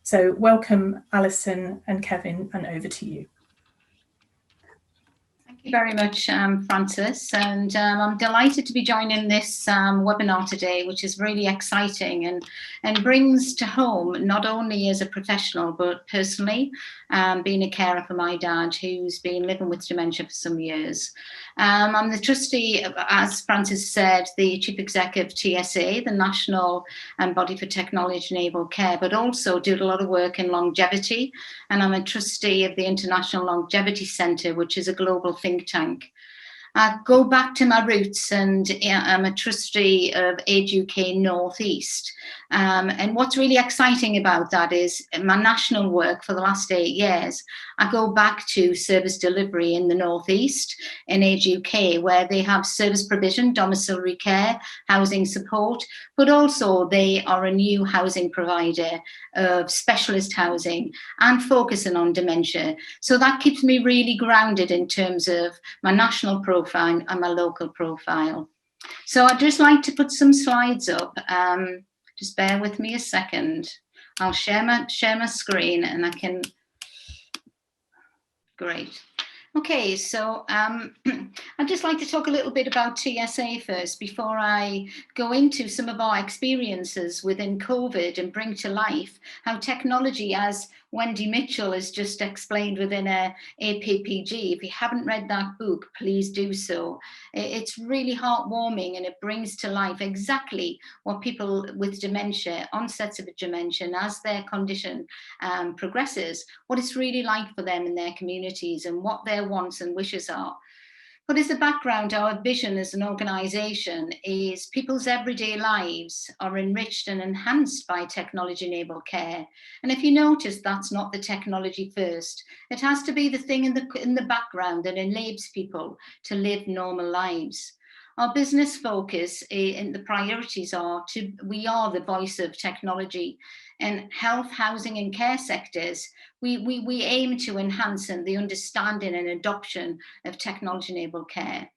So welcome, Alyson and Kevin, and over to you. Thank you very much, Frances, and I'm delighted to be joining this webinar today, which is really exciting and brings to home, not only as a professional, but personally, being a carer for my dad, who's been living with dementia for some years. I'm the trustee, as Frances said, the Chief Executive of TSSA, the National Body for Technology-Enabled Care, but also do a lot of work in longevity, and I'm a trustee of the International Longevity Centre, which is a global think tank. I go back to my roots, and I'm a trustee of Age UK North East. And what's really exciting about that is my national work for the last 8 years. I go back to service delivery in the North East in Age UK, where they have service provision, domiciliary care, housing support, but also they are a new housing provider of specialist housing and focusing on dementia. So that keeps me really grounded in terms of my national profile and my local profile. So I'd just like to put some slides up. Just bear with me a second. I'll share my screen and I can. Great. Okay, so I'd just like to talk a little bit about TSA first before I go into some of our experiences within COVID and bring to life how technology, as Wendy Mitchell has just explained within a APPG. If you haven't read that book, please do so. It's really heartwarming, and it brings to life exactly what people with dementia, onsets of dementia, and as their condition progresses, what it's really like for them in their communities and what their wants and wishes are. But as a background, our vision as an organisation is people's everyday lives are enriched and enhanced by technology-enabled care. And if you notice, that's not the technology first. It has to be the thing in the background that enables people to live normal lives. Our business focus and the priorities are we are the voice of technology. In health, housing and care sectors, we aim to enhance the understanding and adoption of technology-enabled care,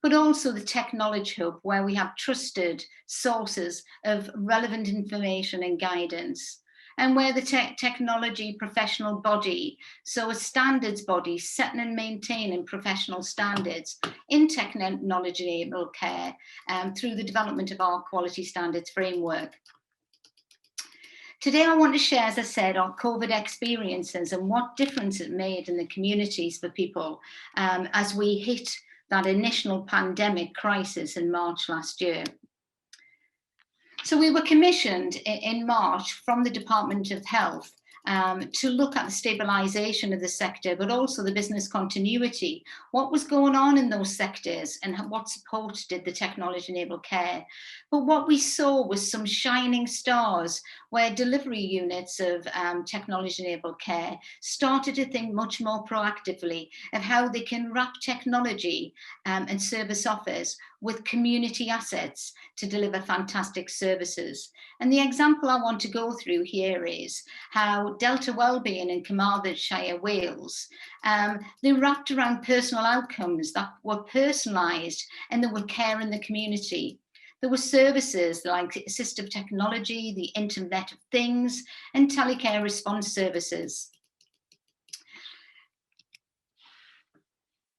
but also the Technology Hub, where we have trusted sources of relevant information and guidance, and where the technology professional body, so a standards body setting and maintaining professional standards in technology-enabled care through the development of our quality standards framework. Today, I want to share, as I said, our COVID experiences and what difference it made in the communities for people as we hit that initial pandemic crisis in March last year. So we were commissioned in March from the Department of Health to look at the stabilisation of the sector, but also the business continuity. What was going on in those sectors and what support did the technology-enabled care? But what we saw was some shining stars where delivery units of technology-enabled care started to think much more proactively of how they can wrap technology and service offers with community assets to deliver fantastic services. And the example I want to go through here is how Delta Wellbeing in Carmarthenshire, Wales, they wrapped around personal outcomes that were personalised and that would care in the community. There were services like assistive technology, the Internet of Things, and telecare response services.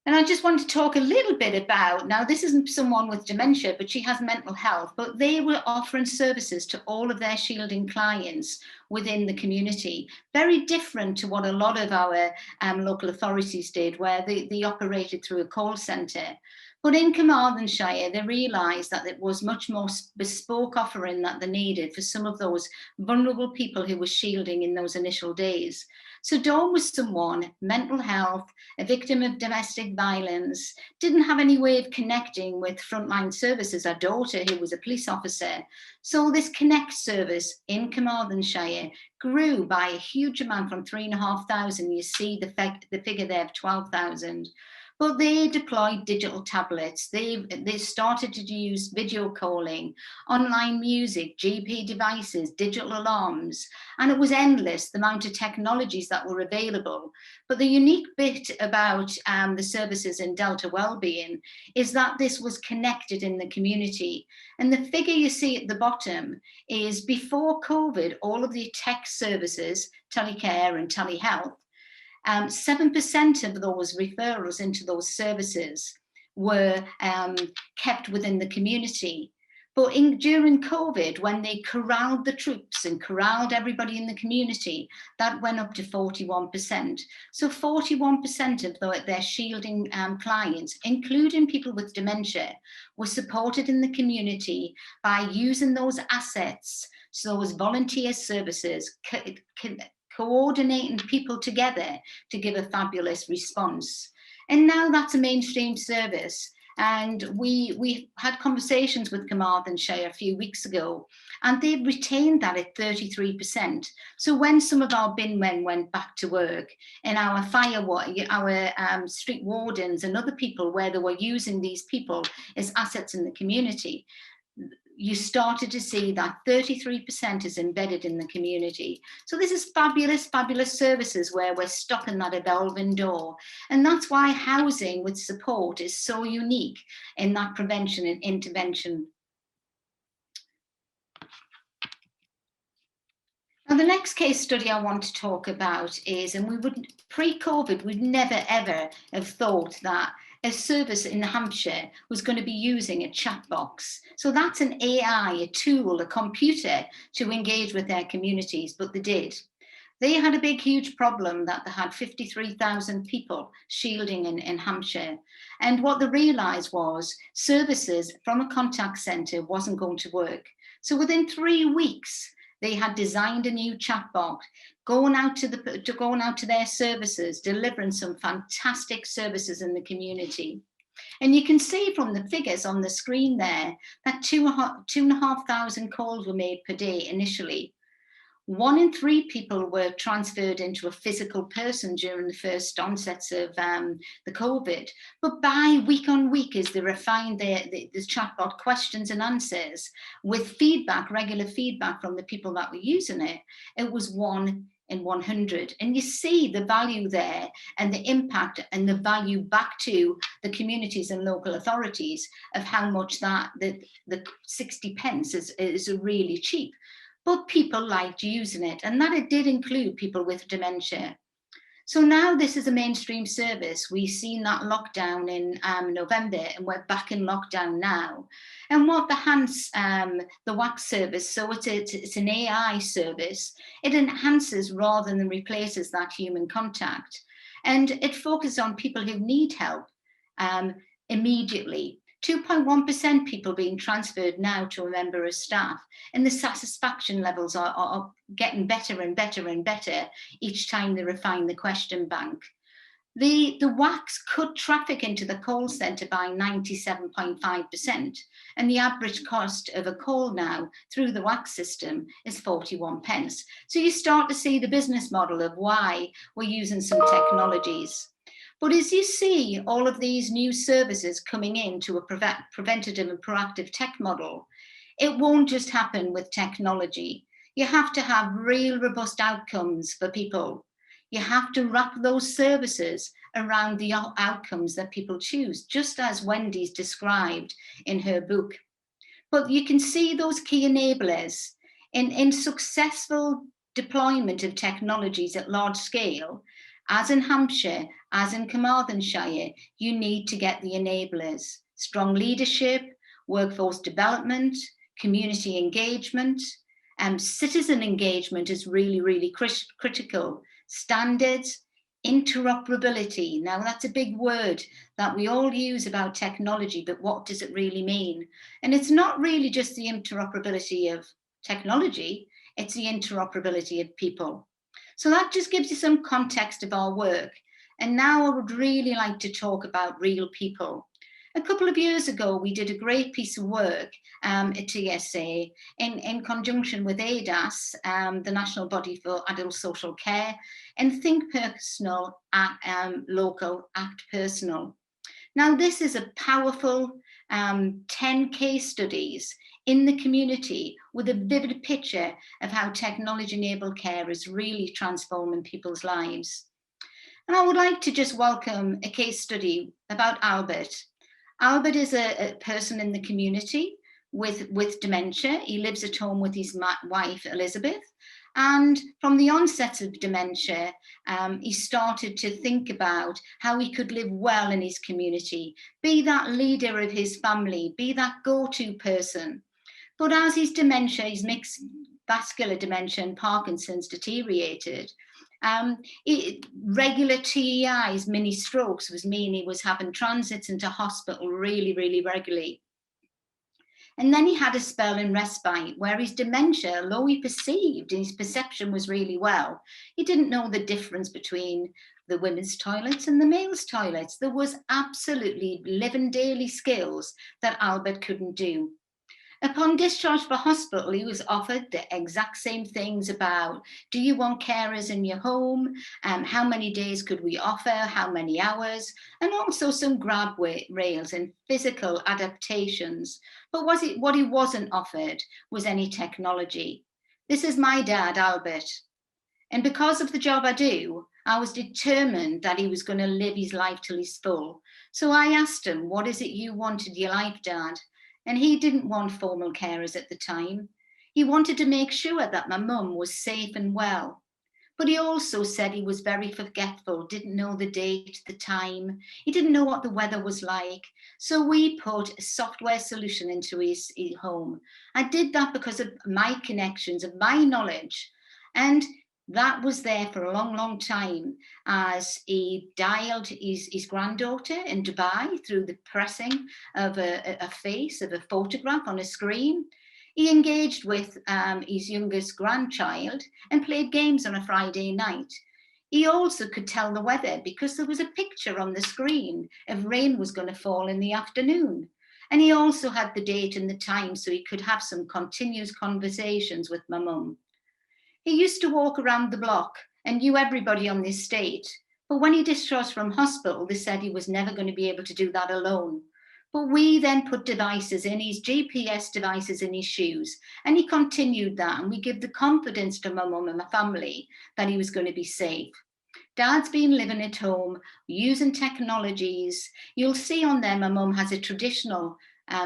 And I just want to talk a little bit about, now this isn't someone with dementia, but she has mental health, but they were offering services to all of their shielding clients within the community. Very different to what a lot of our local authorities did, where they operated through a call centre. But in Carmarthenshire, they realised that it was much more bespoke offering that they needed for some of those vulnerable people who were shielding in those initial days. So Dawn was someone, mental health, a victim of domestic violence, didn't have any way of connecting with frontline services, her daughter who was a police officer. So this Connect service in Carmarthenshire grew by a huge amount from 3,500. You see the figure there of 12,000. But they deployed digital tablets. They started to use video calling, online music, GP devices, digital alarms, and it was endless, the amount of technologies that were available. But the unique bit about the services in Delta Wellbeing is that this was connected in the community. And the figure you see at the bottom is before COVID, all of the TEC services, telecare and telehealth, 7% of those referrals into those services were kept within the community. But during COVID, when they corralled the troops and corralled everybody in the community, that went up to 41%. So 41% of their shielding clients, including people with dementia, were supported in the community by using those assets, so those volunteer services, coordinating people together to give a fabulous response. And now that's a mainstream service. And we had conversations with Carmarthenshire a few weeks ago, and they retained that at 33%. So when some of our bin men went back to work, and our our street wardens and other people, where they were using these people as assets in the community, you started to see that 33% is embedded in the community. So this is fabulous, fabulous services where we're stocking that evolving door. And that's why housing with support is so unique in that prevention and intervention. Now, the next case study I want to talk about is, and we wouldn't, pre-COVID, we'd never ever have thought that a service in Hampshire was going to be using a chat box. So that's an AI, a tool, a computer to engage with their communities, but they did. They had a big, huge problem that they had 53,000 people shielding in Hampshire. And what they realised was services from a contact centre wasn't going to work. So within 3 weeks, they had designed a new chatbot, going out to their services, delivering some fantastic services in the community. And you can see from the figures on the screen there that 2,500 calls were made per day initially. 1 in 3 people were transferred into a physical person during the first onsets of the COVID. But by week on week, as they refined the chatbot questions and answers with feedback, regular feedback from the people that were using it, it was 1 in 100. And you see the value there and the impact and the value back to the communities and local authorities of how much that the 60 pence is really cheap. But people liked using it, and that it did include people with dementia. So now this is a mainstream service. We've seen that lockdown in November, and we're back in lockdown now. And what the WAC service, so it's an AI service, it enhances rather than replaces that human contact. And it focuses on people who need help immediately. 2.1% people being transferred now to a member of staff, and the satisfaction levels are getting better and better and better each time they refine the question bank. The WACs cut traffic into the call centre by 97.5%, and the average cost of a call now through the WAC system is 41 pence. So you start to see the business model of why we're using some technologies. But as you see all of these new services coming into a preventative and proactive tech model, it won't just happen with technology. You have to have real robust outcomes for people. You have to wrap those services around the outcomes that people choose, just as Wendy's described in her book. But you can see those key enablers in successful deployment of technologies at large scale. As in Hampshire, as in Carmarthenshire, you need to get the enablers: strong leadership, workforce development, community engagement, and citizen engagement is really, really critical. Standards, interoperability. Now that's a big word that we all use about technology, but what does it really mean? And it's not really just the interoperability of technology, it's the interoperability of people. So that just gives you some context of our work. And now I would really like to talk about real people. A couple of years ago, we did a great piece of work at TSSA in conjunction with ADAS, the National Body for Adult Social Care, and Think Personal, Local, Act Personal. Now, this is a powerful 10 case studies in the community with a vivid picture of how technology-enabled care is really transforming people's lives. And I would like to just welcome a case study about Albert. Albert is a person in the community with dementia. He lives at home with his wife, Elizabeth. And from the onset of dementia, he started to think about how he could live well in his community, be that leader of his family, be that go-to person. But as his dementia, his mixed vascular dementia and Parkinson's deteriorated, regular TEIs, mini strokes, was meaning he was having transits into hospital really, really regularly. And then he had a spell in respite where his dementia, although he perceived and his perception was really well, he didn't know the difference between the women's toilets and the male's toilets. There was absolutely living daily skills that Albert couldn't do. Upon discharge from hospital, he was offered the exact same things about, do you want carers in your home? How many days could we offer? How many hours? And also some grab rails and physical adaptations. But what he wasn't offered was any technology. This is my dad, Albert. And because of the job I do, I was determined that he was going to live his life till he's full. So I asked him, what is it you want in your life, Dad? And he didn't want formal carers at the time. He wanted to make sure that my mum was safe and well. But he also said he was very forgetful, didn't know the date, the time. He didn't know what the weather was like. So we put a software solution into his home. I did that because of my connections, of my knowledge. And that was there for a long, long time as he dialed his granddaughter in Dubai through the pressing of a face of a photograph on a screen. He engaged with his youngest grandchild and played games on a Friday night. He also could tell the weather because there was a picture on the screen of rain was going to fall in the afternoon. And he also had the date and the time so he could have some continuous conversations with my mum. He used to walk around the block and knew everybody on the estate. But when he discharged from hospital, they said he was never going to be able to do that alone. But we then put devices in his GPS devices in his shoes, and he continued that. And we give the confidence to my mum and my family that he was going to be safe. Dad's been living at home, using technologies. You'll see on there, my mum has a traditional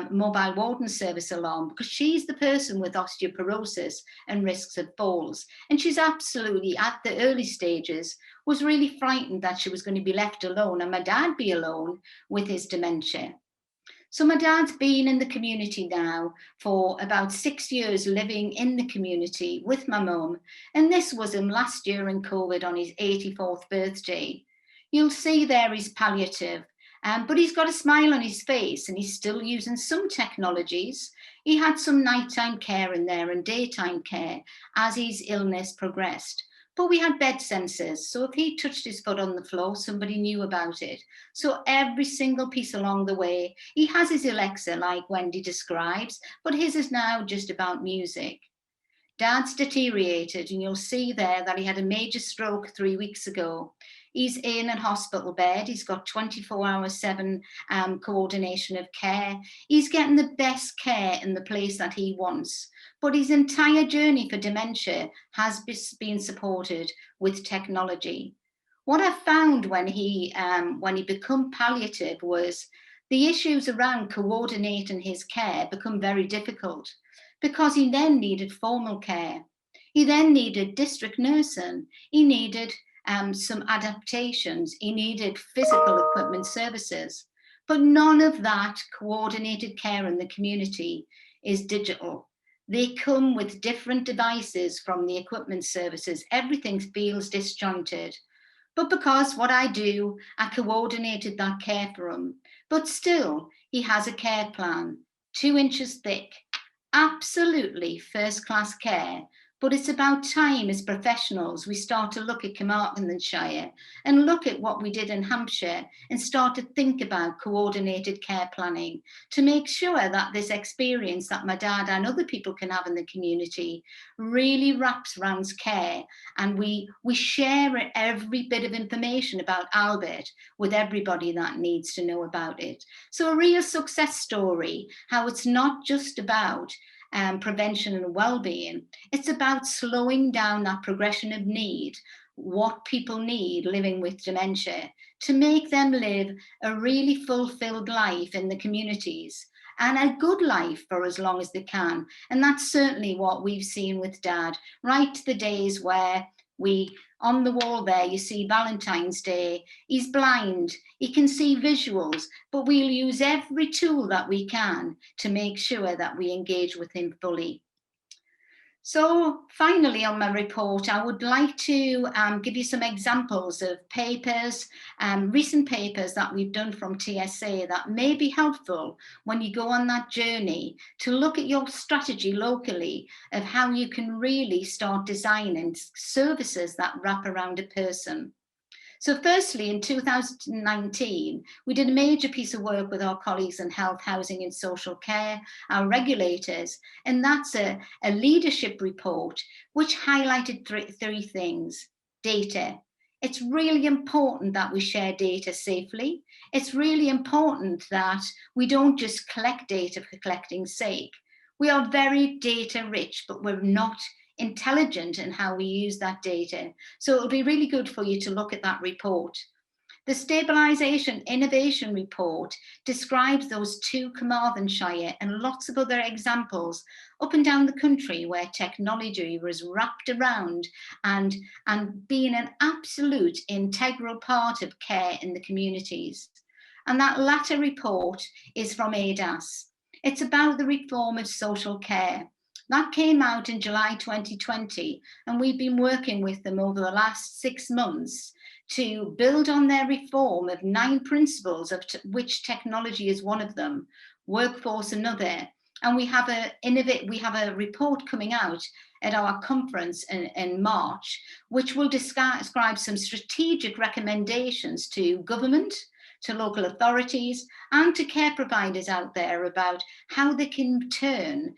mobile warden service alarm because she's the person with osteoporosis and risks of falls. And she's absolutely, at the early stages, was really frightened that she was going to be left alone and my dad be alone with his dementia. So my dad's been in the community now for about 6 years, living in the community with my mum. And this was him last year in COVID on his 84th birthday. You'll see there his palliative. But he's got a smile on his face and he's still using some technologies. He had some nighttime care in there and daytime care as his illness progressed. But we had bed sensors, so if he touched his foot on the floor, somebody knew about it. So every single piece along the way, he has his Alexa like Wendy describes, but his is now just about music. Dad's deteriorated, and you'll see there that he had a major stroke 3 weeks ago. He's in a hospital bed. He's got 24/7 coordination of care. He's getting the best care in the place that he wants. But his entire journey for dementia has been supported with technology. What I found when he became palliative was the issues around coordinating his care become very difficult because he then needed formal care. He then needed district nursing. He needed some adaptations. He needed physical equipment services. But none of that coordinated care in the community is digital. They come with different devices from the equipment services. Everything feels disjointed. But because what I do, I coordinated that care for him. But still, he has a care plan, 2 inches thick, absolutely first-class care, But it's about time as professionals we start to look at Carmarthenshire and look at what we did in Hampshire and start to think about coordinated care planning to make sure that this experience that my dad and other people can have in the community really wraps around care, and we share every bit of information about Albert with everybody that needs to know about it. So a real success story, how it's not just about prevention and well-being. It's about slowing down that progression of need, what people need living with dementia, to make them live a really fulfilled life in the communities and a good life for as long as they can. And that's certainly what we've seen with Dad, right to the days where on the wall there, you see Valentine's Day. He's blind, he can see visuals, but we'll use every tool that we can to make sure that we engage with him fully. So finally on my report, I would like to give you some examples of papers, recent papers that we've done from TSA that may be helpful when you go on that journey to look at your strategy locally of how you can really start designing services that wrap around a person. So firstly, in 2019, we did a major piece of work with our colleagues in health, housing and social care, our regulators, and that's a leadership report which highlighted three things. Data. It's really important that we share data safely. It's really important that we don't just collect data for collecting's sake. We are very data rich, but we're not intelligent in how we use that data. So it'll be really good for you to look at that report. The Stabilisation Innovation Report describes those two Carmarthenshire and lots of other examples up and down the country where technology was wrapped around and being an absolute integral part of care in the communities. And that latter report is from ADAS. It's about the reform of social care. That came out in July 2020, and we've been working with them over the last 6 months to build on their reform of 9 principles, of which technology is one of them, workforce another. And we have a report coming out at our conference in March, which will describe some strategic recommendations to government, to local authorities and to care providers out there about how they can turn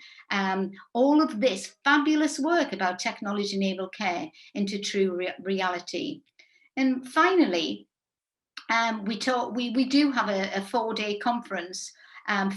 all of this fabulous work about technology-enabled care into true reality. And finally, we do have a 4-day conference.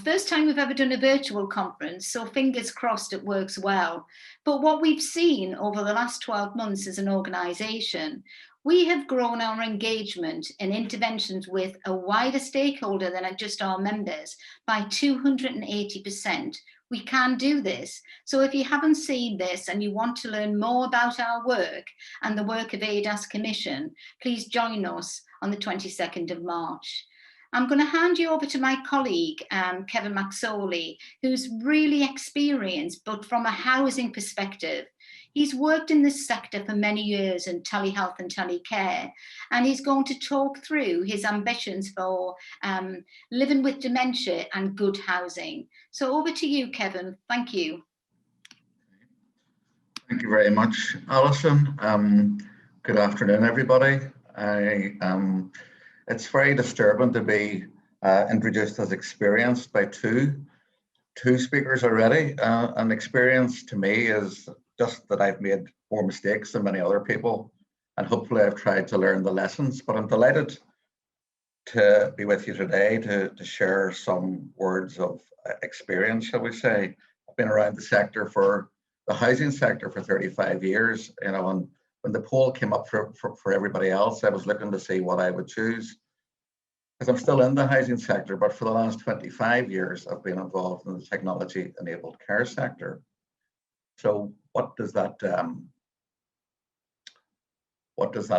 First time we've ever done a virtual conference, so fingers crossed it works well. But what we've seen over the last 12 months as an organisation, we have grown our engagement and interventions with a wider stakeholder than just our members by 280%. We can do this. So if you haven't seen this and you want to learn more about our work and the work of ADAS Commission, please join us on the 22nd of March. I'm going to hand you over to my colleague, Kevin McSorley, who's really experienced, but from a housing perspective. He's worked in this sector for many years in telehealth and telecare, and he's going to talk through his ambitions for living with dementia and good housing. So over to you, Kevin. Thank you. Thank you very much, Alyson. Good afternoon, everybody. It's very disturbing to be introduced as experienced by two speakers already. And experience to me is just that I've made more mistakes than many other people, and hopefully I've tried to learn the lessons. But I'm delighted to be with you today to share some words of experience, shall we say. I've been around the housing sector for 35 years. You know, and when the poll came up for everybody else, I was looking to see what I would choose, because I'm still in the housing sector, but for the last 25 years, I've been involved in the technology-enabled care sector. So what does that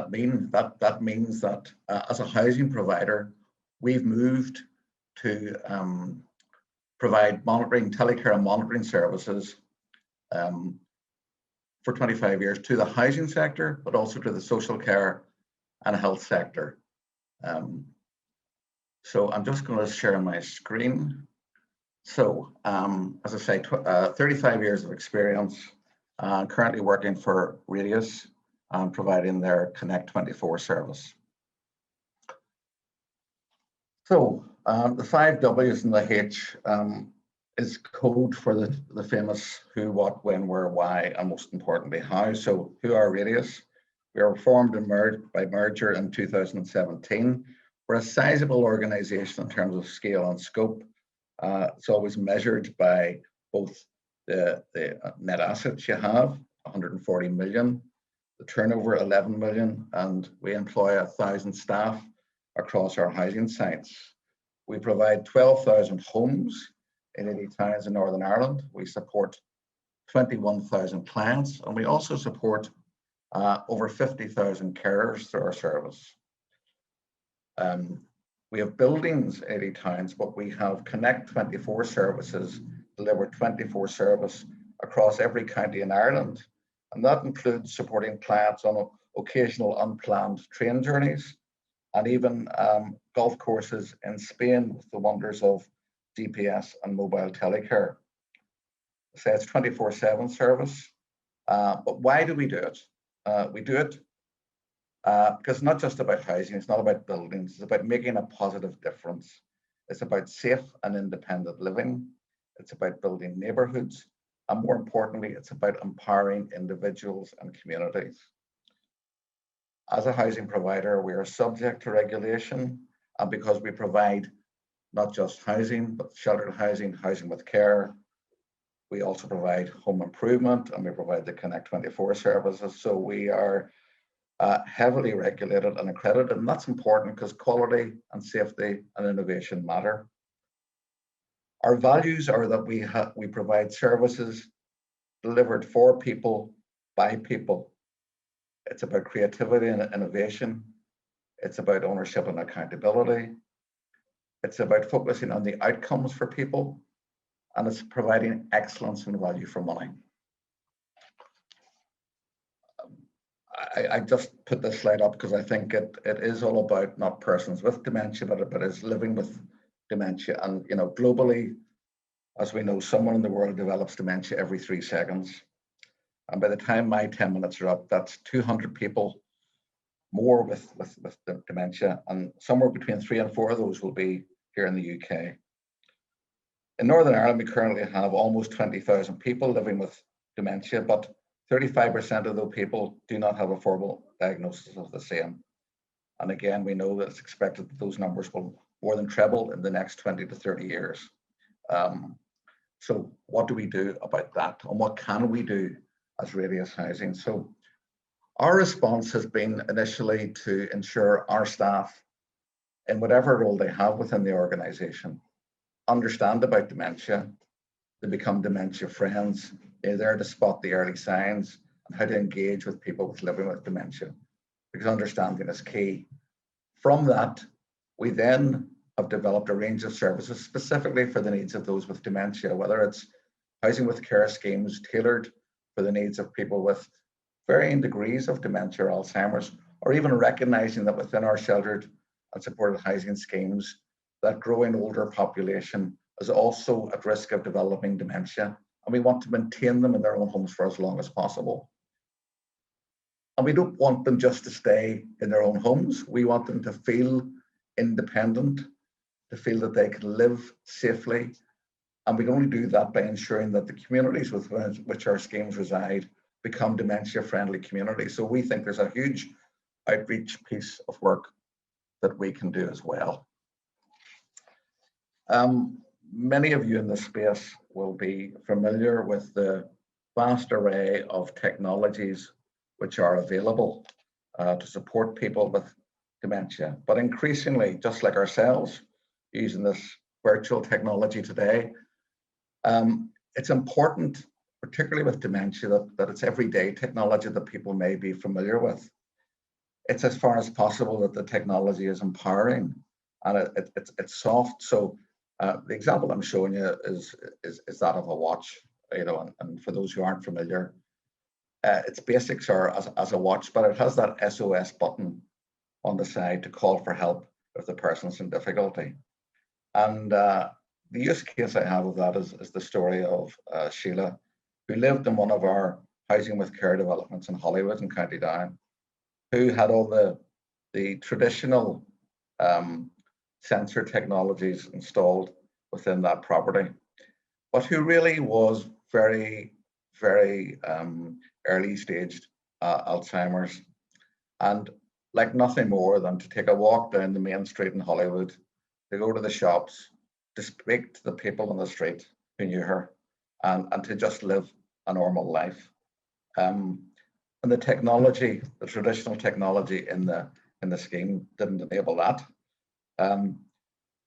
mean? That means that as a housing provider, we've moved to provide telecare and monitoring services for 25 years to the housing sector, but also to the social care and health sector. So I'm just going to share my screen. So as I say, 35 years of experience. currently working for Radius and providing their Connect 24 service. So the 5 W's and the H is code for the famous who, what, when, where, why, and most importantly, how. So who are Radius? We were formed and merged by merger in 2017. We're a sizable organization in terms of scale and scope. It's always measured by both the net assets you have, 140 million, the turnover 11 million, and we employ 1,000 staff across our housing sites. We provide 12,000 homes in 80 towns in Northern Ireland. We support 21,000 clients, and we also support over 50,000 carers through our service. We have buildings in 80 towns, but we have Connect 24 services, deliver 24 service across every county in Ireland. And that includes supporting clients on occasional unplanned train journeys and even golf courses in Spain with the wonders of GPS and mobile telecare. So it's 24/7 service. But why do we do it? We do it because it's not just about housing, it's not about buildings, it's about making a positive difference. It's about safe and independent living. It's about building neighbourhoods. And more importantly, it's about empowering individuals and communities. As a housing provider, we are subject to regulation, and because we provide not just housing, but sheltered housing, housing with care, we also provide home improvement, and we provide the Connect 24 services. So we are heavily regulated and accredited, and that's important because quality and safety and innovation matter. Our values are that we provide services delivered for people, by people. It's about creativity and innovation. It's about ownership and accountability. It's about focusing on the outcomes for people, and it's providing excellence and value for money. I just put this slide up because I think it is all about not persons with dementia, but it's living with dementia. And you know, globally, as we know, someone in the world develops dementia every 3 seconds. And by the time my 10 minutes are up, that's 200 people more with dementia, and somewhere between 3 and 4 of those will be here in the UK. In Northern Ireland, we currently have almost 20,000 people living with dementia, but 35% of those people do not have a formal diagnosis of the same. And again, we know that it's expected that those numbers will more than treble in the next 20 to 30 years. So what do we do about that? And what can we do as Radius Housing? So our response has been initially to ensure our staff, in whatever role they have within the organization, understand about dementia. They become dementia friends. They're there to spot the early signs and how to engage with people living with dementia, because understanding is key. From that, we then have developed a range of services specifically for the needs of those with dementia, whether it's housing with care schemes tailored for the needs of people with varying degrees of dementia or Alzheimer's, or even recognizing that within our sheltered and supported housing schemes, that growing older population is also at risk of developing dementia, and we want to maintain them in their own homes for as long as possible. And we don't want them just to stay in their own homes. We want them to feel independent, to feel that they can live safely. And we can only do that by ensuring that the communities with which our schemes reside become dementia-friendly communities. So we think there's a huge outreach piece of work that we can do as well. Many of you in this space will be familiar with the vast array of technologies which are available to support people with dementia. But increasingly, just like ourselves, using this virtual technology today, it's important, particularly with dementia, that it's everyday technology that people may be familiar with. It's as far as possible that the technology is empowering and it's soft. So the example I'm showing you is that of a watch, you know, and for those who aren't familiar, its basics are as a watch, but it has that SOS button on the side to call for help if the person's in difficulty. And the use case I have of that is the story of Sheila, who lived in one of our housing with care developments in Holywood and County Down, who had all the traditional sensor technologies installed within that property, but who really was very, very early staged Alzheimer's, and like nothing more than to take a walk down the main street in Holywood, to go to the shops, to speak to the people on the street who knew her, and to just live a normal life. And the technology, the traditional technology in the scheme didn't enable that.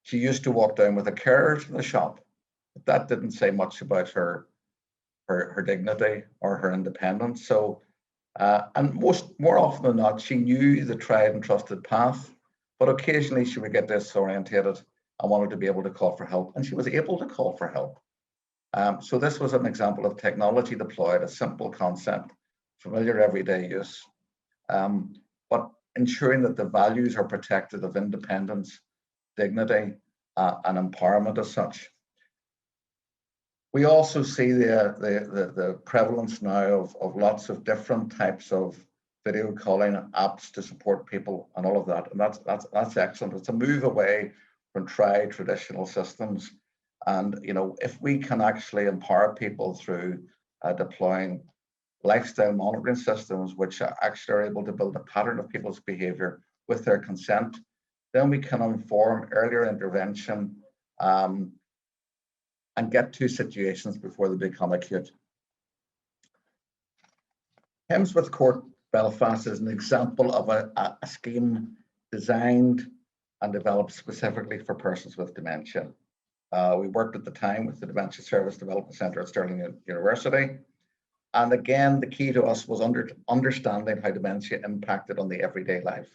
She used to walk down with a carer to the shop, but that didn't say much about her dignity or her independence. So, and more often than not, she knew the tried and trusted path, but occasionally she would get disorientated and wanted to be able to call for help, and she was able to call for help. So this was an example of technology deployed, a simple concept, familiar everyday use, but ensuring that the values are protected of independence, dignity, and empowerment as such. We also see the prevalence now of lots of different types of video calling apps to support people and all of that, and that's excellent. It's a move away from tried traditional systems, and if we can actually empower people through deploying lifestyle monitoring systems, which actually are able to build a pattern of people's behaviour with their consent, then we can inform earlier intervention and get to situations before they become acute. Hemsworth Court Belfast is an example of a scheme designed and developed specifically for persons with dementia. We worked at the time with the Dementia Service Development Centre at Stirling University. And again, the key to us was understanding how dementia impacted on the everyday life.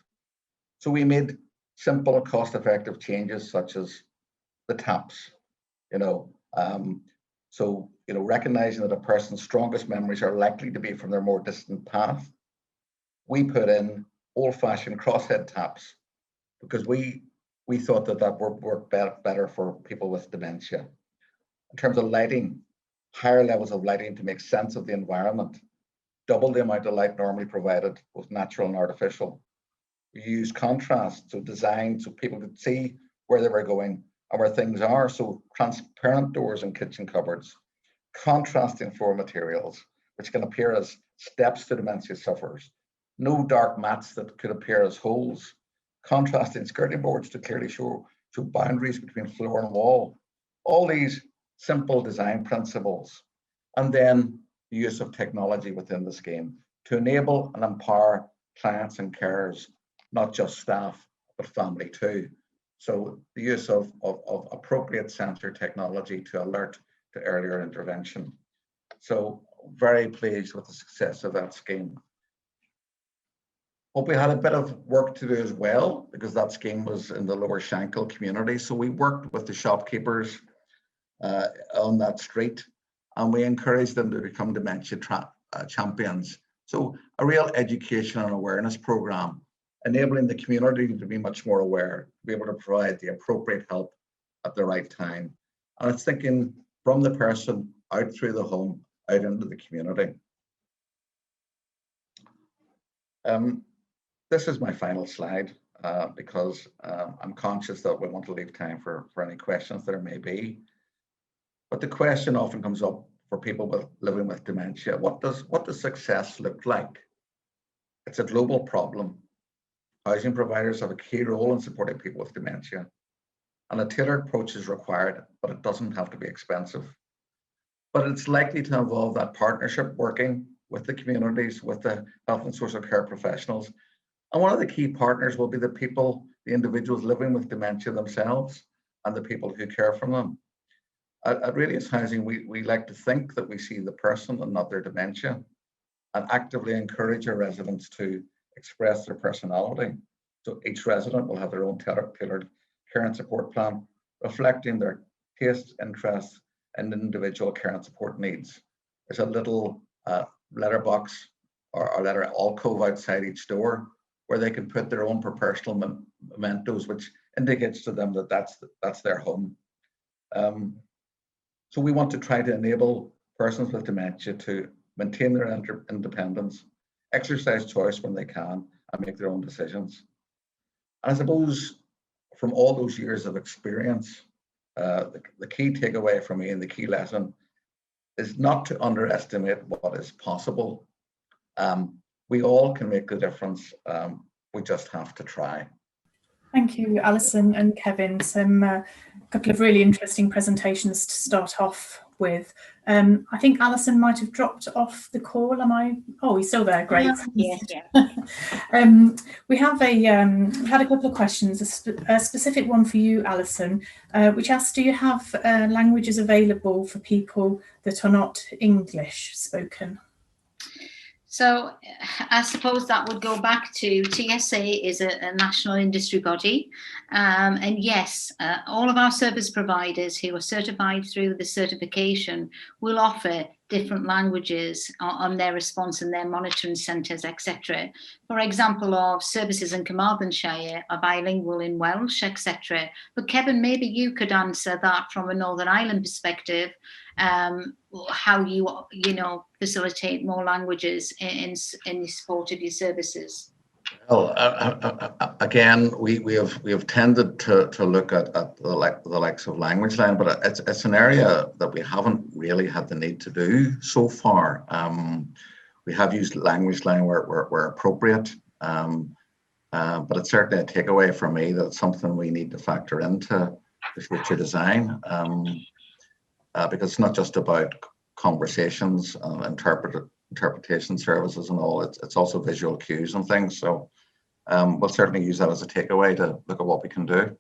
So we made simple, cost-effective changes such as the taps, recognizing that a person's strongest memories are likely to be from their more distant past. We put in old-fashioned crosshead taps because we thought that would work better for people with dementia. In terms of lighting, higher levels of lighting to make sense of the environment, double the amount of light normally provided, both natural and artificial. We use contrast, so design so people could see where they were going and where things are, so transparent doors in kitchen cupboards, contrasting floor materials, which can appear as steps to dementia sufferers, no dark mats that could appear as holes, contrasting skirting boards to clearly show boundaries between floor and wall. All these simple design principles, and then the use of technology within the scheme to enable and empower clients and carers, not just staff, but family too. So the use of appropriate sensor technology to alert to earlier intervention. So very pleased with the success of that scheme. But we had a bit of work to do as well, because that scheme was in the Lower Shankill community. So we worked with the shopkeepers on that street, and we encouraged them to become dementia champions. So a real education and awareness program, enabling the community to be much more aware, to be able to provide the appropriate help at the right time. And it's thinking from the person out through the home, out into the community. This is my final slide because I'm conscious that we want to leave time for any questions there may be. But the question often comes up for people living with dementia: what does success look like? It's a global problem. Housing providers have a key role in supporting people with dementia, and a tailored approach is required, but it doesn't have to be expensive. But it's likely to involve that partnership, working with the communities, with the health and social care professionals. And one of the key partners will be the people, the individuals living with dementia themselves, and the people who care for them. At Radius Housing, we like to think that we see the person and not their dementia, and actively encourage our residents to express their personality. So each resident will have their own tailored care and support plan, reflecting their tastes, interests, and individual care and support needs. There's a little letterbox or letter alcove outside each door where they can put their own personal mementos, which indicates to them that that's their home. So we want to try to enable persons with dementia to maintain their independence, exercise choice when they can, and make their own decisions. And I suppose from all those years of experience, the key takeaway for me and the key lesson is not to underestimate what is possible. We all can make the difference. We just have to try. Thank you, Alyson and Kevin. A couple of really interesting presentations to start off with. I think Alyson might have dropped off the call. Am I? Oh, he's still there. Great. Yeah. We have had a couple of questions. A specific one for you, Alyson, which asks, do you have languages available for people that are not English spoken? So I suppose that would go back to TSSA is a national industry body. And yes, all of our service providers who are certified through the certification will offer different languages on their response and their monitoring centres, etc. For example, our services in Carmarthenshire are bilingual in Welsh, etc. But Kevin, maybe you could answer that from a Northern Ireland perspective. How you facilitate more languages in the support of your services? Well, again, we have tended to look at the likes of language line, but it's an area that we haven't really had the need to do so far. We have used language line where appropriate, but it's certainly a takeaway for me that it's something we need to factor into the future design. Because it's not just about conversations, interpretation services and all, it's also visual cues and things. So we'll certainly use that as a takeaway to look at what we can do.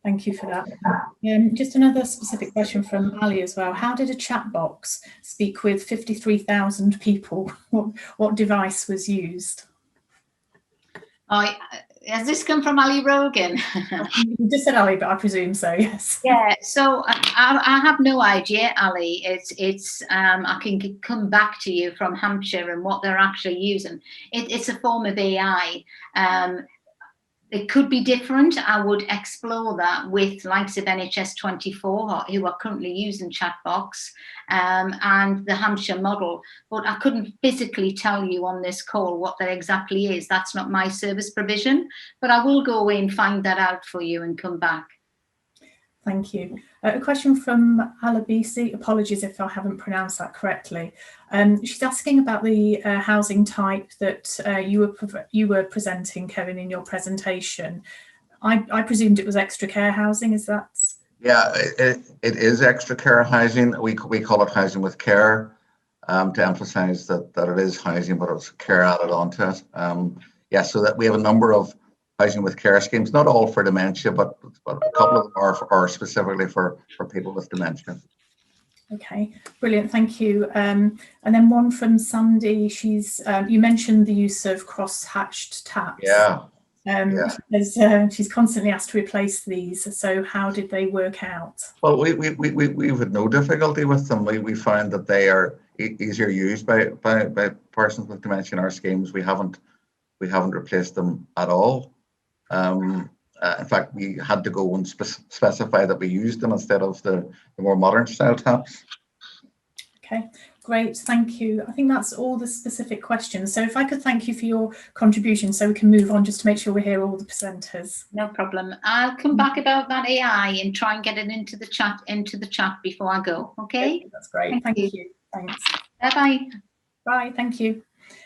Thank you for that. Just another specific question from Ali as well. How did a chat box speak with 53,000 people? What device was used? Has this come from Ali Rogan? You just said Ali, but I presume so, yes. Yeah, so I have no idea, Ali. It's I can come back to you from Hampshire and what they're actually using. It's a form of AI. It could be different. I would explore that with likes of NHS 24, who are currently using Chatbots, and the Hampshire model. But I couldn't physically tell you on this call what that exactly is. That's not my service provision. But I will go away and find that out for you and come back. Thank you. A question from Alabisi. Apologies if I haven't pronounced that correctly. She's asking about the housing type that you were presenting, Kevin, in your presentation. I presumed it was extra care housing. Is that? Yeah, it is extra care housing. We call it housing with care to emphasise that it is housing, but it's care added onto it. Yeah, so that we have a number of housing with care schemes, not all for dementia, but a couple of them are specifically for people with dementia. Okay, brilliant, thank you. And then one from Sandy. She's you mentioned the use of cross-hatched taps. Yeah. She's constantly asked to replace these. So how did they work out? Well, we've had no difficulty with them. We found that they are easier used by persons with dementia in our schemes. We haven't replaced them at all. In fact, we had to go and specify that we used them instead of the more modern style taps. Okay, great, thank you. I think that's all the specific questions. So if I could thank you for your contribution so we can move on just to make sure we hear all the presenters. No problem. I'll come back about that AI and try and get it into the chat before I go, okay? That's great, thank you. Thanks. Bye-bye. Bye, thank you.